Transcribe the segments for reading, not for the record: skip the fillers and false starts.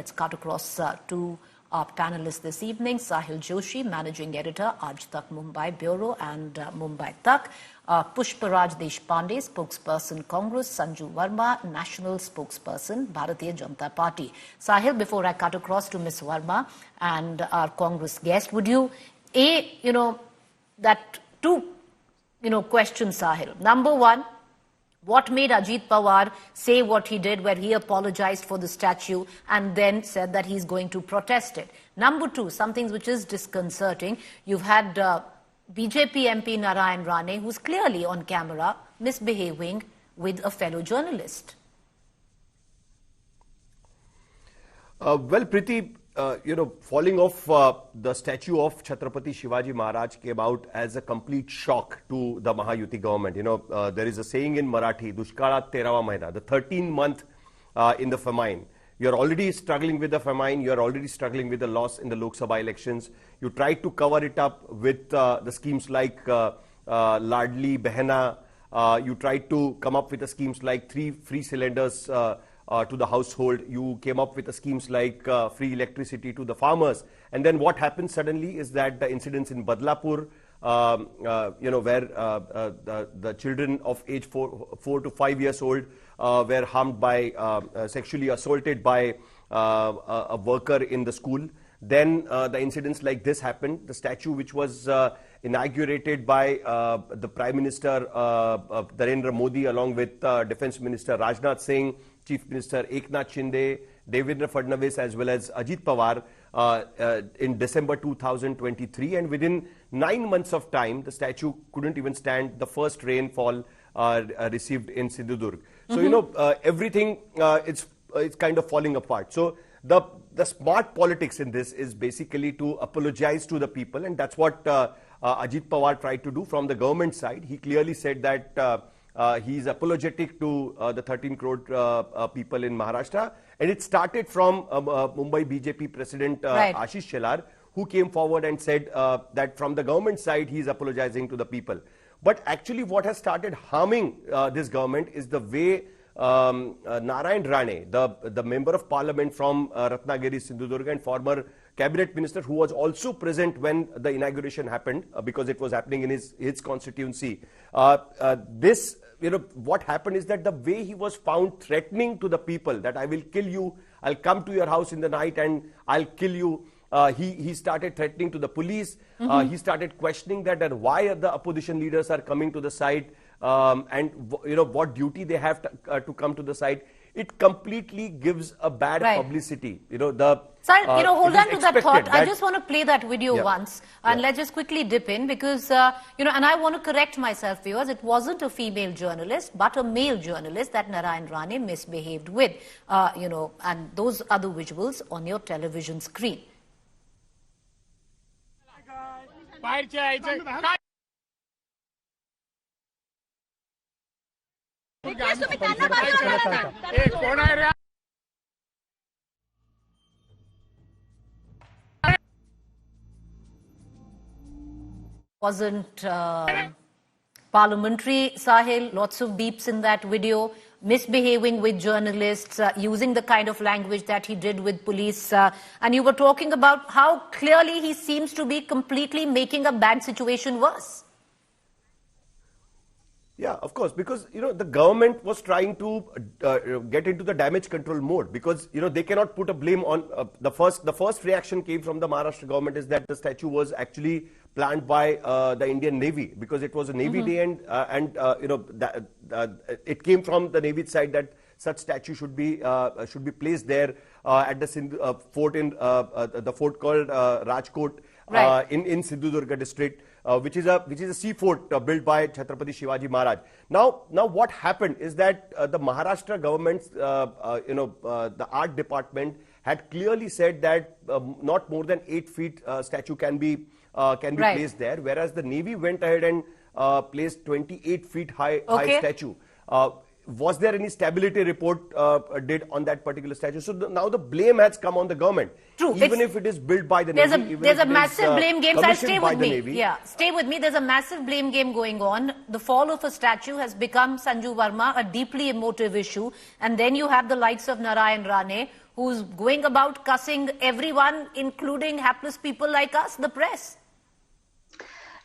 let's cut across to our panelists this evening. Sahil Joshi, Managing Editor, Aaj Tak Mumbai Bureau and Mumbai Tak. Pushparaj Deshpande, Spokesperson Congress. Sanju Verma, National Spokesperson, Bharatiya Janata Party. Sahil, before I cut across to Ms. Verma and our Congress guest, would you, two questions, Sahil. Number one, what made Ajit Pawar say what he did, where he apologized for the statue and then said that he's going to protest it? Number two, something which is disconcerting. You've had BJP MP Narayan Rane, who's clearly on camera misbehaving with a fellow journalist. Well, Priti, falling off the statue of Chhatrapati Shivaji Maharaj came out as a complete shock to the Maha Yuti government. There is a saying in Marathi, Dushkalat Terava Mahina, the 13th month in the famine. You're already struggling with the famine. You're already struggling with the loss in the Lok Sabha elections. You tried to cover it up with the schemes like Ladli Behna. You tried to come up with the schemes like 3 free cylinders to the household. You came up with the schemes like free electricity to the farmers. And then what happened suddenly is that the incidents in Badlapur, where the children of age 4 to 5 years old were harmed by, sexually assaulted by a worker in the school. Then the incidents like this happened. The statue which was inaugurated by the Prime Minister Narendra Modi along with Defence Minister Rajnath Singh, Chief Minister Eknath Shinde, Devendra Fadnavis as well as Ajit Pawar in December 2023, and within 9 months of time the statue couldn't even stand the first rainfall received in Sindhudurga. So everything it's kind of falling apart. So the smart politics in this is basically to apologize to the people, and that's what Ajit Pawar tried to do from the government side. He clearly said that he is apologetic to the 13 crore people in Maharashtra. And it started from Mumbai BJP President Ashish Shelar, who came forward and said that from the government side he is apologizing to the people. But actually what has started harming this government is the way Narayan Rane, the member of parliament from Ratnagiri, Sindhudurga, and former cabinet minister who was also present when the inauguration happened because it was happening in his constituency. What happened is that the way he was found threatening to the people that I will kill you, I'll come to your house in the night and I'll kill you. He started threatening to the police. He started questioning that why the opposition leaders are coming to the site and what duty they have to come to the site. It completely gives a bad publicity. Hold on to that thought. I just want to play that video once and let's just quickly dip in because, and I want to correct myself, viewers. It wasn't a female journalist, but a male journalist that Narayan Rane misbehaved with, and those are the visuals on your television screen. Wasn't parliamentary, Sahil, lots of beeps in that video, misbehaving with journalists, using the kind of language that he did with police. And you were talking about how clearly he seems to be completely making a bad situation worse. Yeah, of course, because, the government was trying to get into the damage control mode because, they cannot put a blame on the first reaction came from the Maharashtra government is that the statue was actually planned by the Indian Navy because it was a Navy day and it came from the Navy side that such statue should be placed there at the fort in the fort called Rajkot in Sindhudurga district. Which is a sea fort built by Chhatrapati Shivaji Maharaj. Now what happened is that the Maharashtra government's, the art department had clearly said that not more than 8 feet statue can be placed there, whereas the Navy went ahead and placed 28 feet high statue. Was there any stability report did on that particular statue? So now the blame has come on the government. True. Even if it is built by the Navy. There's a massive blame game. So stay with me. Yeah, stay with me. There's a massive blame game going on. The fall of a statue has become, Sanju Verma, a deeply emotive issue. And then you have the likes of Narayan Rane, who's going about cussing everyone, including hapless people like us, the press?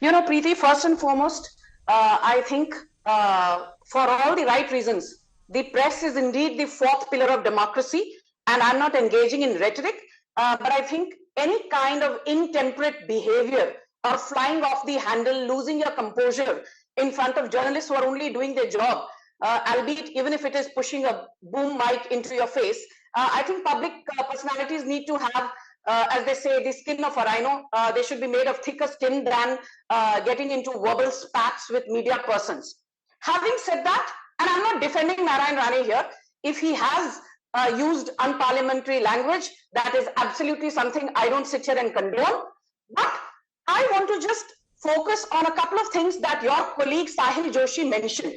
Preeti, first and foremost, I think for all the right reasons, the press is indeed the fourth pillar of democracy, and I'm not engaging in rhetoric, but I think any kind of intemperate behavior or flying off the handle, losing your composure in front of journalists who are only doing their job, albeit even if it is pushing a boom mic into your face, I think public personalities need to have, as they say, the skin of a rhino. They should be made of thicker skin than getting into verbal spats with media persons. Having said that, and I'm not defending Narayan Rane here, if he has used unparliamentary language, that is absolutely something I don't sit here and condone. But I want to just focus on a couple of things that your colleague Sahil Joshi mentioned.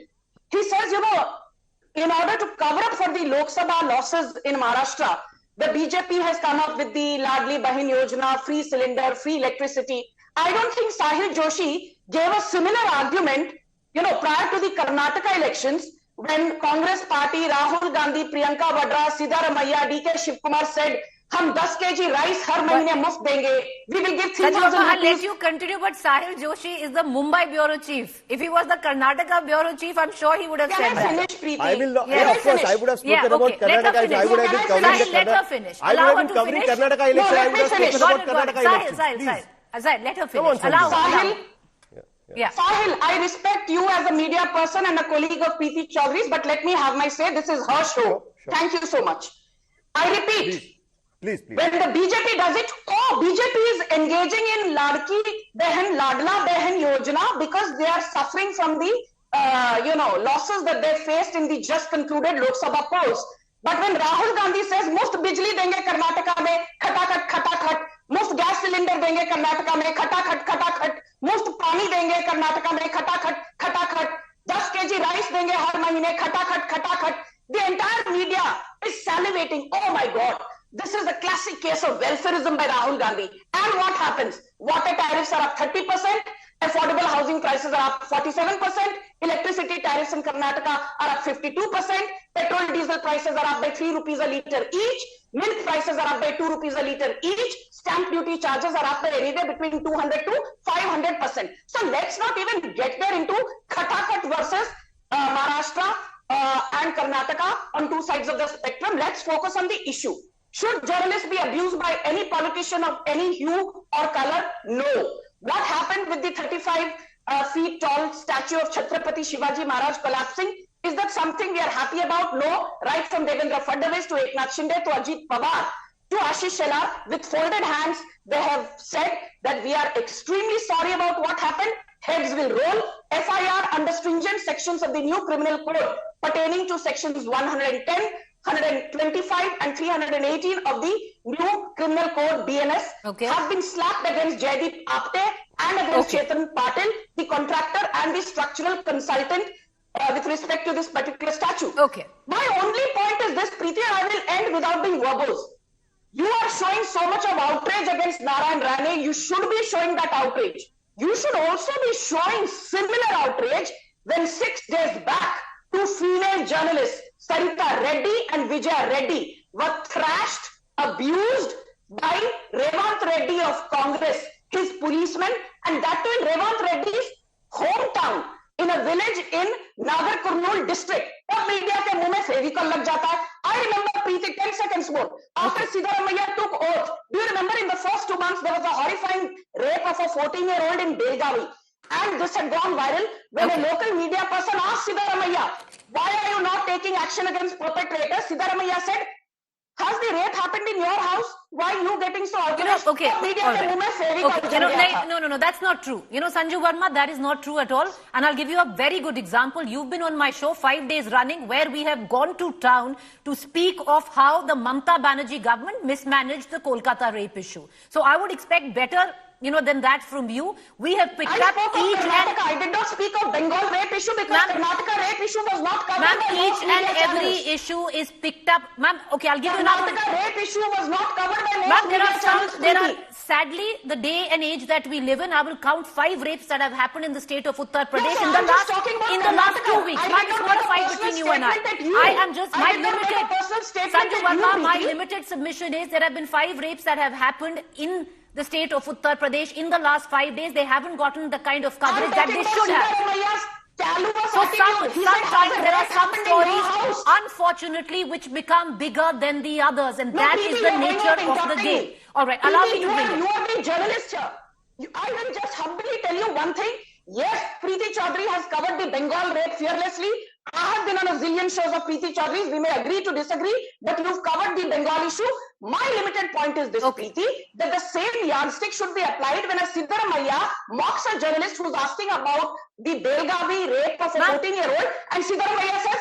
He says, in order to cover up for the Lok Sabha losses in Maharashtra, the BJP has come up with the Ladli Bahin Yojana, free cylinder, free electricity. I don't think Sahil Joshi gave a similar argument, prior to the Karnataka elections, when Congress Party, Rahul Gandhi, Priyanka Vadra, Siddaramaiah, DK Shiv Kumar said, "Hum 10 kg rice har mahine muft denge. We will give 3,000 rupees." I'll let you continue, but Sahil Joshi is the Mumbai bureau chief. If he was the Karnataka bureau chief, I'm sure he would have said that. Finish, Preeti? I will not. Yeah, of course, I would have spoken about Karnataka. I would have been covering the Let her finish. I would have been covering Karnataka election. I would have spoken about Karnataka election. Sahil, let her finish. Allow Sahil. Yeah. Sahil, I respect you as a media person and a colleague of Preeti Chaudhary's, but let me have my say. This is her show. Sure. Thank you so much. I repeat, please. When the BJP does it, BJP is engaging in Ladki Behan, Ladla Behan Yojana because they are suffering from the, losses that they faced in the just concluded Lok Sabha polls. But when Rahul Gandhi says, "Muft bijli denge Karnataka mein, khatakhat, muft gas cylinder denge Karnataka mein, khatakhat, muft pani denge Karnataka mein, khatakhat, 10 kg rice denge har mahine, khatakhat," the entire media is salivating. Oh my God. This is a classic case of welfareism by Rahul Gandhi. And what happens? Water tariffs are up 30%, affordable housing prices are up 47%, electricity tariffs in Karnataka are up 52%, petrol diesel prices are up by 3 rupees a litre each, milk prices are up by 2 rupees a litre each, stamp duty charges are up by anywhere between 200 to 500%. So let's not even get there into Khatakhat versus Maharashtra and Karnataka on two sides of the spectrum. Let's focus on the issue. Should journalists be abused by any politician of any hue or color? No. What happened with the 35 feet tall statue of Chhatrapati Shivaji Maharaj collapsing? Is that something we are happy about? No. Right from Devendra Fadnavis to Eknath Shinde to Ajit Pawar to Ashish Shelar, with folded hands, they have said that we are extremely sorry about what happened. Heads will roll. FIR under stringent sections of the new criminal code pertaining to sections 110, 125 and 318 of the new criminal code BNS have been slapped against Jaideep Apte and against Chetan Patil, the contractor and the structural consultant with respect to this particular statute. My only point is this, Preeti, and I will end without being verbose. You are showing so much of outrage against Narayan Rane. You should be showing that outrage. You should also be showing similar outrage when 6 days back two female journalists, Sarita Reddy and Vijaya Reddy, were thrashed, abused by Revant Reddy of Congress, his policemen, and that too in Revant Reddy's hometown, in a village in Nagar Kurnool district. Tab media ke muh mein fevicol lag jata hai. I remember, Preeti, 10 seconds more. After Siddaramaiah took oath, do you remember in the first 2 months there was a horrifying rape of a 14-year-old in Belgavi? And this had gone viral when a local media person asked Siddaramaiah, "Why are you not taking action against perpetrators?" Siddaramaiah said, "Has the rape happened in your house? Why are you getting so outraged?" No, that's not true. Sanju Verma, that is not true at all. And I'll give you a very good example. You've been on my show 5 days running where we have gone to town to speak of how the Mamata Banerjee government mismanaged the Kolkata rape issue. So I would expect better than that from you. We have picked up each and... I did not speak of Bengal rape issue because Karnataka rape issue was not covered by each and every issue is picked up. Ma'am, okay, I'll give you another... Karnataka rape issue was not covered by Ma'am, there are sadly, the day and age that we live in, I will count 5 rapes that have happened in the state of Uttar Pradesh in the last 2 weeks. Ma'am, it's not a fight between you and I. Sanju Verma, my limited submission is there have been 5 rapes that have happened in the state of Uttar Pradesh in the last 5 days. They haven't gotten the kind of coverage that they should have. So sometimes there are some stories, unfortunately, which become bigger than the others, and that is the nature of the game. All right, allow me to bring it. You are the journalist here. I will just humbly tell you one thing. Yes, Preeti Chaudhary has covered the Bengal rape fearlessly. I have been on a zillion shows of Preeti Chaudhary. We may agree to disagree, but you've covered the Bengal issue. My limited point is this, Preeti, that the same yardstick should be applied when a Siddaramaiah mocks a journalist who's asking about the Belgavi rape of a 14-year-old, and Siddaramaiah says,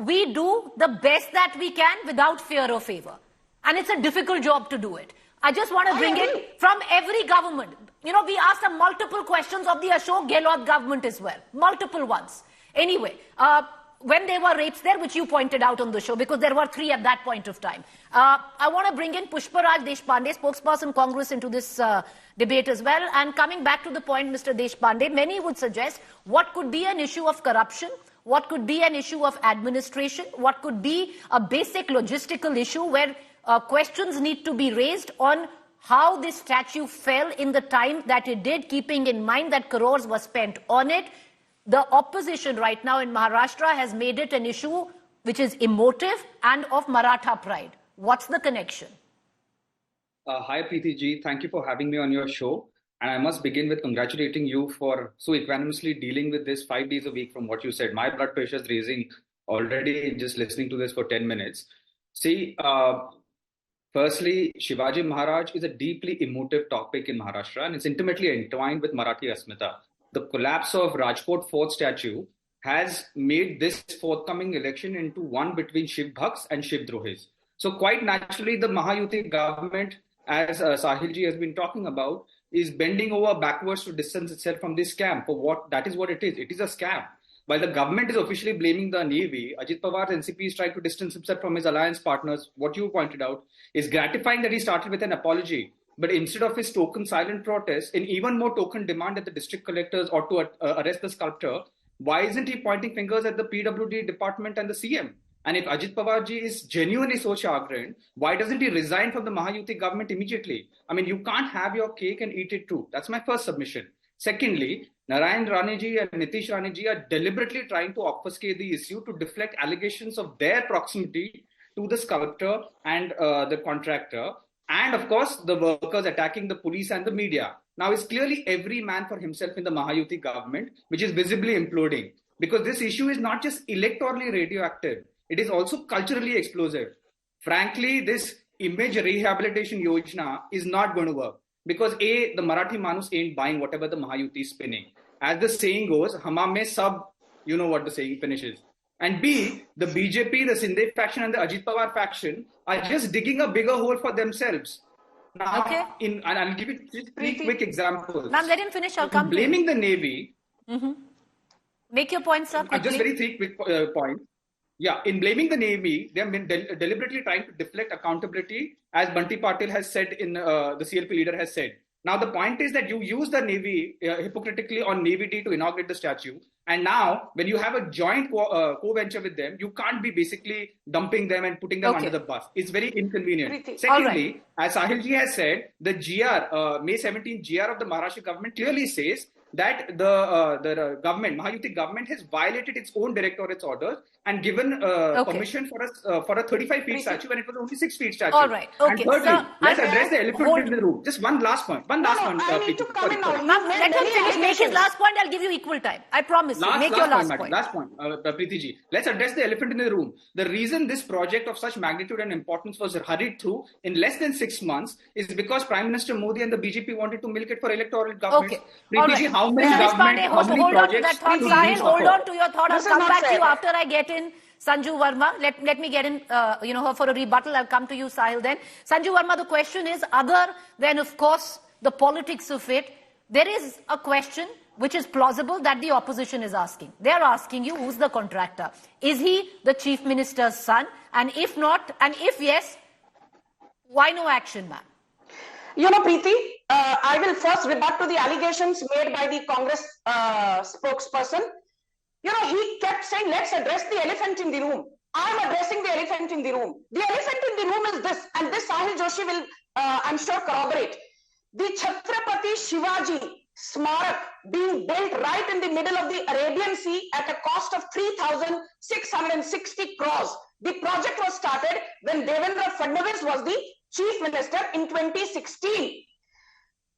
we do the best that we can without fear or favor. And it's a difficult job to do it. I just want to bring it from every government. We asked some multiple questions of the Ashok Gehlot government as well. Multiple ones. Anyway, when there were rapes there, which you pointed out on the show, because there were 3 at that point of time. I want to bring in Pushparaj Deshpande, spokesperson Congress, into this debate as well. And coming back to the point, Mr. Deshpande, many would suggest what could be an issue of corruption, what could be an issue of administration, what could be a basic logistical issue where questions need to be raised on how this statue fell in the time that it did, keeping in mind that crores were spent on it. The opposition right now in Maharashtra has made it an issue which is emotive and of Maratha pride. What's the connection? Hi, Preeti ji. Thank you for having me on your show. And I must begin with congratulating you for so equanimously dealing with this 5 days a week from what you said. My blood pressure is raising already just listening to this for 10 minutes. See, firstly, Shivaji Maharaj is a deeply emotive topic in Maharashtra, and it's intimately entwined with Marathi Asmita. The collapse of Rajkot Fort statue has made this forthcoming election into one between Shiv Bhaks and Shiv Drohis. So quite naturally, the Mahayuti government, as Sahil ji has been talking about, is bending over backwards to distance itself from this scam. For what that is what it is. It is a scam. While the government is officially blaming the Navy, Ajit Pawar's NCP is trying to distance himself from his alliance partners. What you pointed out is gratifying that he started with an apology. But instead of his token silent protest, an even more token demand that the district collectors ought to arrest the sculptor, why isn't he pointing fingers at the PWD department and the CM? And if Ajit Pawar ji is genuinely so chagrined, why doesn't he resign from the Mahayuti government immediately? I mean, you can't have your cake and eat it too. That's my first submission. Secondly, Narayan Rane ji and Nitish Rane ji are deliberately trying to obfuscate the issue to deflect allegations of their proximity to the sculptor and the contractor. And of course, the workers attacking the police and the media. Now, it's clearly every man for himself in the Mahayuti government, which is visibly imploding. Because this issue is not just electorally radioactive, it is also culturally explosive. Frankly, this image rehabilitation yojana is not going to work. Because A, the Marathi Manus ain't buying whatever the Mahayuti is spinning. As the saying goes, hama mein sab, you know what the saying finishes. And B, the BJP, the Sindhe faction and the Ajit Pawar faction are just digging a bigger hole for themselves. Now, and I'll give you 3 quick examples. Ma'am, let him finish. I'll come blaming the Navy. Make your point, sir, quickly. Just 3 quick points. Yeah, in blaming the Navy, they have been deliberately trying to deflect accountability, as Banti Patil has said, the CLP leader has said. Now, the point is that you use the Navy hypocritically on Navy Day to inaugurate the statue. And now, when you have a joint co-venture with them, you can't be basically dumping them and putting them under the bus. It's very inconvenient. Secondly, as Sahil ji has said, the GR, May 17th GR of the Maharashtra government clearly says that the government, Mahayuti government, has violated its own directorate's orders and given permission for a 35-feet statue when it was only 6-feet statue. All right. Okay. And thirdly, let's address the elephant in the room. Just one last point. I need to come in now. Let him finish. Make his last point. I'll give you equal time. I promise you. Make your last point. Last point, Preeti ji. Let's address the elephant in the room. The reason this project of such magnitude and importance was hurried through in less than 6 months is because Prime Minister Modi and the BJP wanted to milk it for electoral government. Okay. Preeti ji, how many projects? Hold on to your thought. I'll come back to you after I get in Sanju Verma. Let me get in, her for a rebuttal. I'll come to you, Sahil, then. Sanju Verma, the question is, other than, of course, the politics of it, there is a question which is plausible that the opposition is asking. They're asking you, who's the contractor? Is he the chief minister's son? And if not, and if yes, Why no action, ma'am? You know, Preeti, I will first rebut to the allegations made by the Congress spokesperson. You know, he kept saying, let's address the elephant in the room. I'm addressing the elephant in the room. The elephant in the room is this, and this Sahil Joshi will, I'm sure, corroborate. The Chhatrapati Shivaji Maharaj being built right in the middle of the Arabian Sea at a cost of 3,660 crores. The project was started when Devendra Fadnavis was the chief minister in 2016.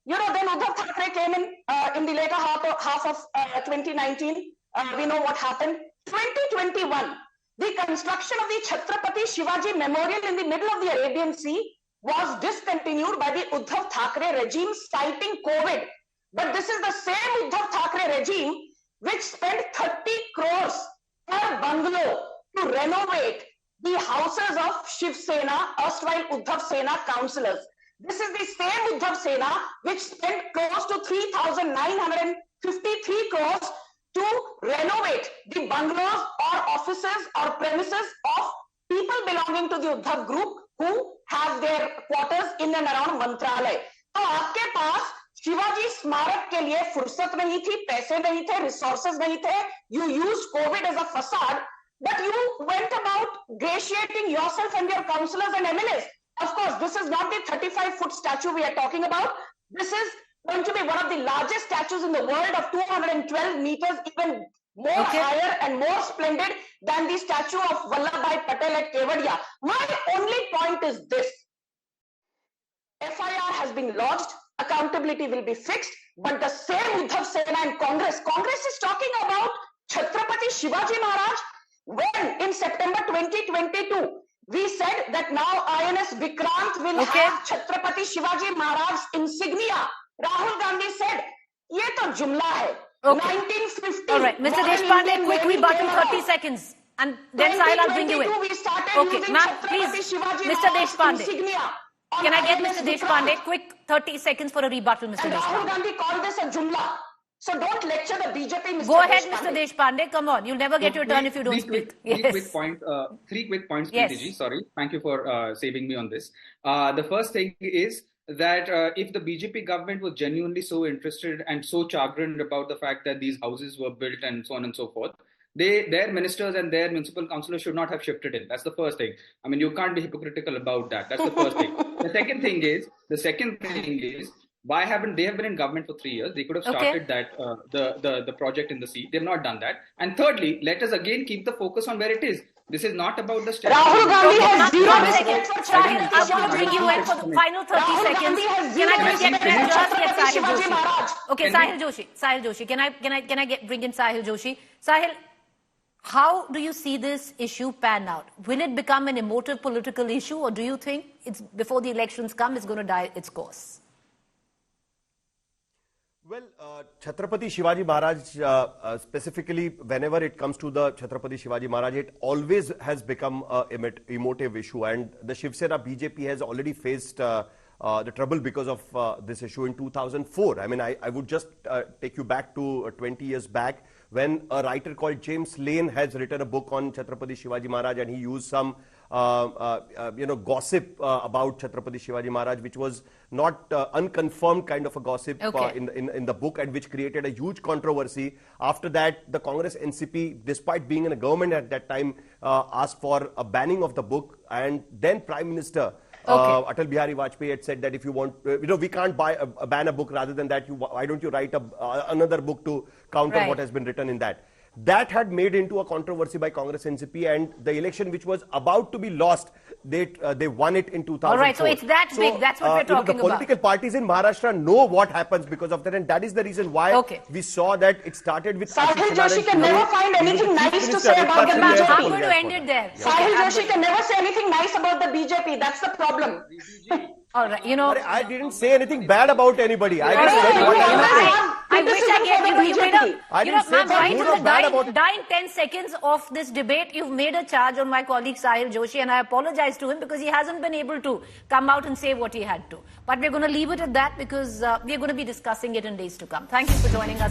You know, then Uddhav Thackeray came in the later half of 2019. We know what happened. 2021, the construction of the Chhatrapati Shivaji Memorial in the middle of the Arabian Sea was discontinued by the Uddhav Thackeray regime citing COVID. But this is the same Uddhav Thackeray regime which spent 30 crores per bungalow to renovate the houses of Shiv Sena, erstwhile Uddhav Sena councillors. This is the same Uddhav Sena which spent close to 3,953 crores to renovate the bungalows or offices or premises of people belonging to the Uddhav group who have their quarters in and around Mantralay. तो आपके पास शिवाजी स्मारक के लिए फुर्सत नहीं थी, पैसे नहीं थे, resources नहीं थे. You used COVID as a facade, but you went about gratiating yourself and your councillors and MLAs. Of course, this is not the 35-foot statue we are talking about. This is going to be one of the largest statues in the world of 212 meters, even more higher and more splendid than the statue of Vallabhbhai Patel at Kevadia. My only point is this. FIR has been lodged, accountability will be fixed, but the same Uddhav Sena and Congress is talking about Chhatrapati Shivaji Maharaj when in September 2022, we said that now INS Vikrant will have Chhatrapati Shivaji Maharaj's insignia. Rahul Gandhi said, "Ye to jumla hai." 1950. All right, Mr. Deshpande, quick rebuttal, 30 seconds. And then Sahil, I'll bring you in. Okay, ma'am, please, Mr. Deshpande. Can I get Mr. Deshpande? Quick 30 seconds for a rebuttal, Mr. Deshpande. Rahul Gandhi called this a jumla. So don't lecture the BJP, Mr. Go ahead, Mr. Deshpande. Come on. You'll never get your turn if you don't speak. Three quick points, Yes. Preeti ji. Sorry. Thank you for saving me on this. The first thing is that if the BJP government was genuinely so interested and so chagrined about the fact that these houses were built and so on and so forth, their ministers and their municipal councillors should not have shifted in. That's the first thing. I mean, you can't be hypocritical about that. That's the first thing. The second thing is, why haven't they have been in government for 3 years? They could have started that the project in the sea. They've not done that. And thirdly, let us again keep the focus on where it is. This is not about the statue. Rahul Gandhi has zero seconds. Sahil, I'm going to bring you in for the final 30 seconds. Can I just get Sahil Joshi? Okay, Sahil Joshi. Can I bring in Sahil Joshi? Sahil, how do you see this issue pan out? Will it become an emotive political issue, or do you think it's before the elections come, it's going to die its course? Well, Chhatrapati Shivaji Maharaj, specifically whenever it comes to the Chhatrapati Shivaji Maharaj, it always has become an emotive issue, and the Shiv Sena BJP has already faced the trouble because of this issue in 2004. I mean, I would just take you back to 20 years back when a writer called James Lane has written a book on Chhatrapati Shivaji Maharaj, and he used some gossip about Chhatrapati Shivaji Maharaj, which was not unconfirmed kind of a gossip in the book, and which created a huge controversy. After that, the Congress NCP, despite being in a government at that time, asked for a banning of the book, and then Prime Minister Atal Bihari Vajpayee had said that if you want, we can't ban a book. Rather than that, why don't you write another book to counter what has been written in that? That had made into a controversy by Congress NCP, and the election which was about to be lost, they won it in 2004. All right, so it's that big. That's what we're talking about. The political parties in Maharashtra know what happens because of that, and that is the reason why we saw that it started with. Sahil Joshi can never find anything nice to say about the BJP. I'm going to end it there. Sahil Joshi can never say anything nice about the BJP. That's the problem. All right, I didn't say anything bad about anybody. I just said what I wish I gave you the dying 10 seconds of this debate, you've made a charge on my colleague Sahil Joshi, and I apologize to him because he hasn't been able to come out and say what he had to. But we're going to leave it at that because we're going to be discussing it in days to come. Thank you for joining us.